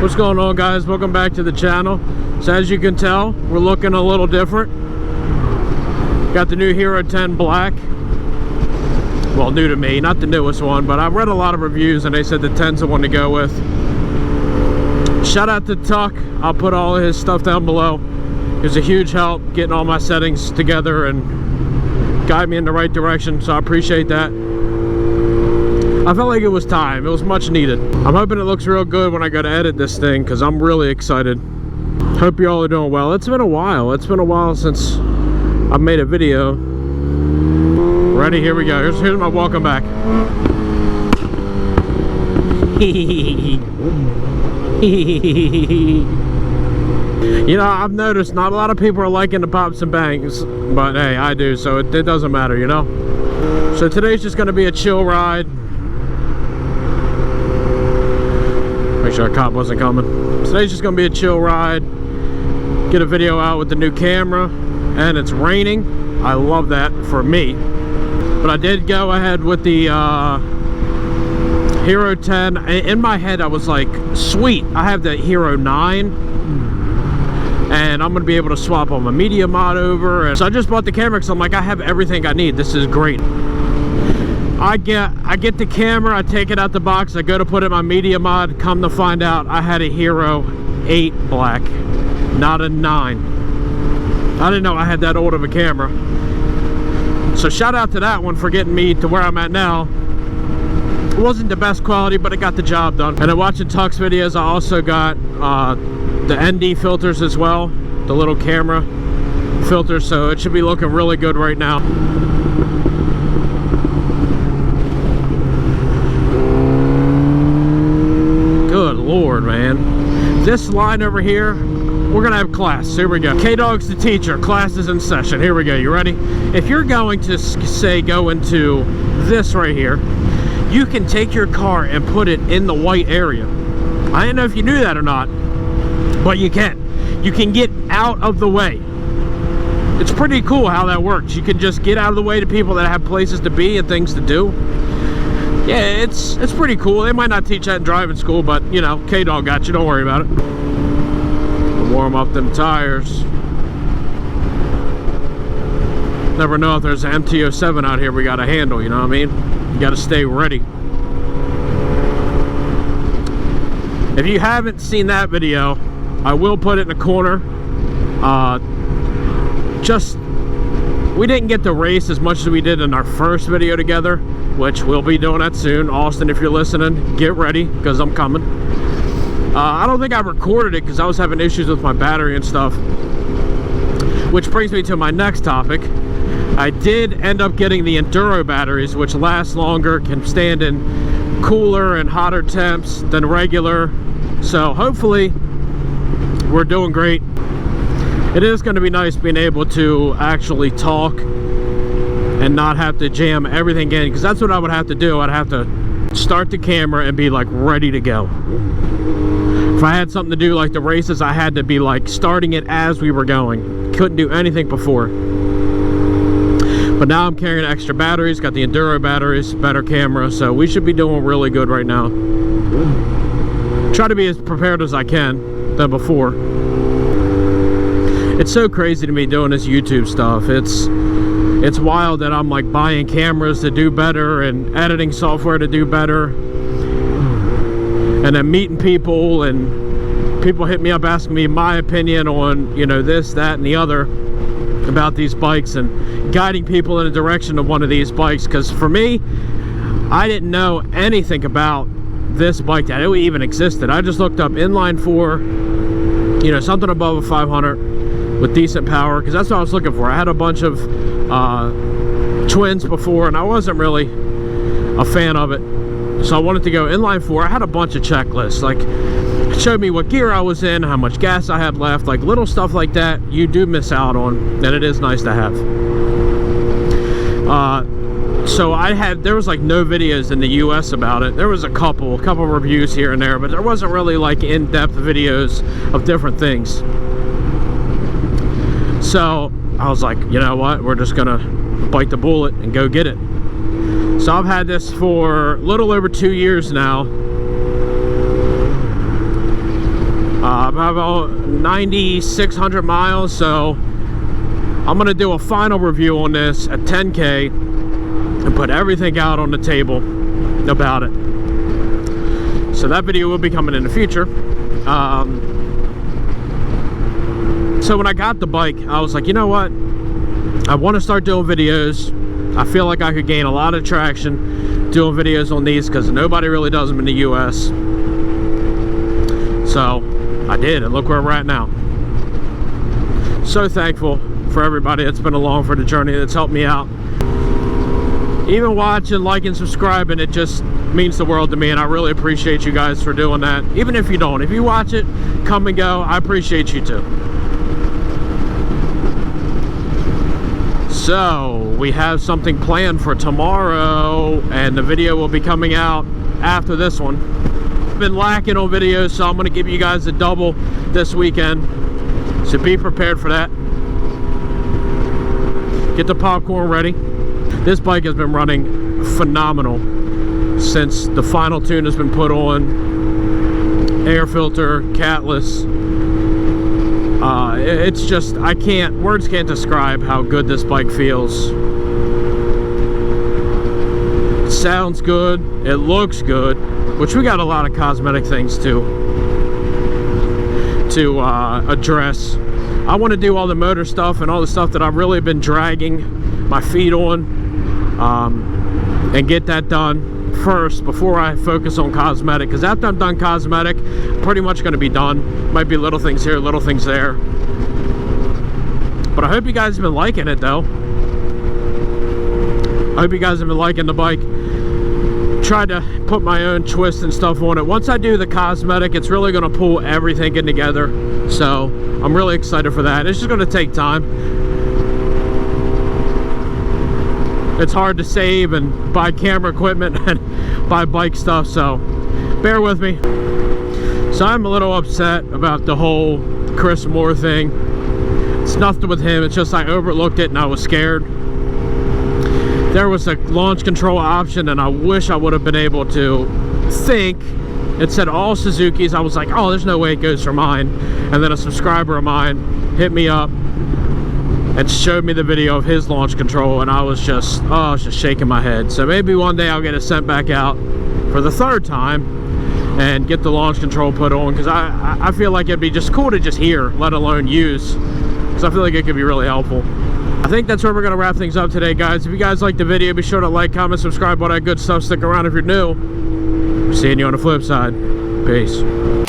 What's going on, guys? Welcome back to the channel. So as you can tell, we're looking a little different. Got the new Hero 10 Black. Well, new to me, not the newest one, but I've read a lot of reviews and they said the 10's the one to go with. Shout out to Tuck. I'll put all his stuff down below. It was a huge help getting all my settings together and guide me in the right direction, so I appreciate that. I felt like it was time. It was much needed. I'm hoping it looks real good when I go to edit this thing, because I'm really excited. Hope you all are doing well. It's been a while. It's been a while since I've made a video. Ready? Here we go. Here's my welcome back. You know, I've noticed not a lot of people are liking the pops and bangs, but hey, I do, so it doesn't matter, you know? So today's just going to be a chill ride. Make sure a cop wasn't coming. Today's just going to be a chill ride. Get a video out with the new camera, and it's raining. I love that for me. But I did go ahead with the Hero 10. In my head, I was like, sweet, I have the Hero 9. And I'm going to be able to swap all my media mod over. And so I just bought the camera because I'm like, I have everything I need. This is great. I get the camera, I take it out the box, I go to put it in my media mod. Come to find out, I had a Hero 8 Black, not a 9. I didn't know I had that old of a camera. So shout out to that one for getting me to where I'm at now. It wasn't the best quality, but it got the job done. And then watching Tuck's videos, I also got the ND filters as well, the little camera filters, so it should be looking really good right now. Good Lord, man. This line over here, we're gonna have class. Here we go. K-Dog's the teacher. Class is in session. Here we go. You ready? If you're going to, say, go into this right here, you can take your car and put it in the white area. I don't know if you knew that or not, but you can. You can get out of the way. It's pretty cool how that works. You can just get out of the way to people that have places to be and things to do. Yeah, it's pretty cool. They might not teach that in driving school, but you know, K-Dog got you. Don't worry about it. Warm up them tires. Never know if there's an MT-07 out here we got to handle, you know what I mean? You got to stay ready. If you haven't seen that video, I will put it in the corner. We didn't get to race as much as we did in our first video together, which we'll be doing that soon. Austin, if you're listening, get ready, because I'm coming. I don't think I recorded it because I was having issues with my battery and stuff. Which brings me to my next topic. I did end up getting the Enduro batteries, which last longer, can stand in cooler and hotter temps than regular. So hopefully we're doing great. It is going to be nice being able to actually talk and not have to jam everything in, because that's what I would have to do. I'd have to start the camera and be like ready to go. If I had something to do like the races, I had to be like starting it as we were going. Couldn't do anything before. But now I'm carrying extra batteries, got the Enduro batteries, better camera, so we should be doing really good right now. Try to be as prepared as I can than before. It's so crazy to me doing this YouTube stuff. It's wild that I'm like buying cameras to do better and editing software to do better, and then meeting people, and people hit me up asking me my opinion on, you know, this, that, and the other about these bikes, and guiding people in the direction of one of these bikes. Because for me, I didn't know anything about this bike that it even existed. I just looked up inline 4, you know, something above a 500 with decent power, because that's what I was looking for. I had a bunch of twins before, and I wasn't really a fan of it, so I wanted to go inline 4. I had a bunch of checklists, like it showed me what gear I was in, how much gas I had left, like little stuff like that you do miss out on, and it is nice to have. So there was like no videos in the US about it. There was a couple reviews here and there, but there wasn't really like in-depth videos of different things. So I was like, you know what, we're just gonna bite the bullet and go get it. So I've had this for a little over 2 years now. about 9,600 miles, so I'm gonna do a final review on this at 10K and put everything out on the table about it. So that video will be coming in the future. So when I got the bike, I was like, you know what? I want to start doing videos. I feel like I could gain a lot of traction doing videos on these because nobody really does them in the US. So I did, and look where we're at now. So thankful for everybody that's been along for the journey, that's helped me out. Even watching, liking, subscribing, it just means the world to me, and I really appreciate you guys for doing that. Even if you don't, if you watch it, come and go, I appreciate you too. So we have something planned for tomorrow, and the video will be coming out after this one. I've been lacking on videos, so I'm going to give you guys a double this weekend, so be prepared for that. Get the popcorn ready. This bike has been running phenomenal since the final tune has been put on. Air filter, catless. It's just, words can't describe how good this bike feels. It sounds good, it looks good, which we got a lot of cosmetic things to address. I want to do all the motor stuff and all the stuff that I've really been dragging my feet on, and get that done first before I focus on cosmetic, because after I'm done cosmetic, I'm pretty much going to be done. Might be little things here, little things there, but I hope you guys have been liking it though. I hope you guys have been liking the bike. Tried to put my own twist and stuff on it. Once I do the cosmetic, it's really going to pull everything in together, so I'm really excited for that. It's just going to take time. It's hard to save and buy camera equipment and buy bike stuff, so bear with me. So I'm a little upset about the whole Chris Moore thing. It's nothing with him, it's just I overlooked it and I was scared. There was a launch control option, and I wish I would have been able to think. It said all Suzukis. I was like, oh, there's no way it goes for mine. And then a subscriber of mine hit me up and showed me the video of his launch control, and I was just shaking my head. So maybe one day I'll get it sent back out for the third time and get the launch control put on, because I feel like it'd be just cool to just hear, let alone use, because I feel like it could be really helpful. I think that's where we're going to wrap things up today, guys. If you guys liked the video, be sure to like, comment, subscribe, all that good stuff. Stick around if you're new. Seeing you on the flip side. Peace.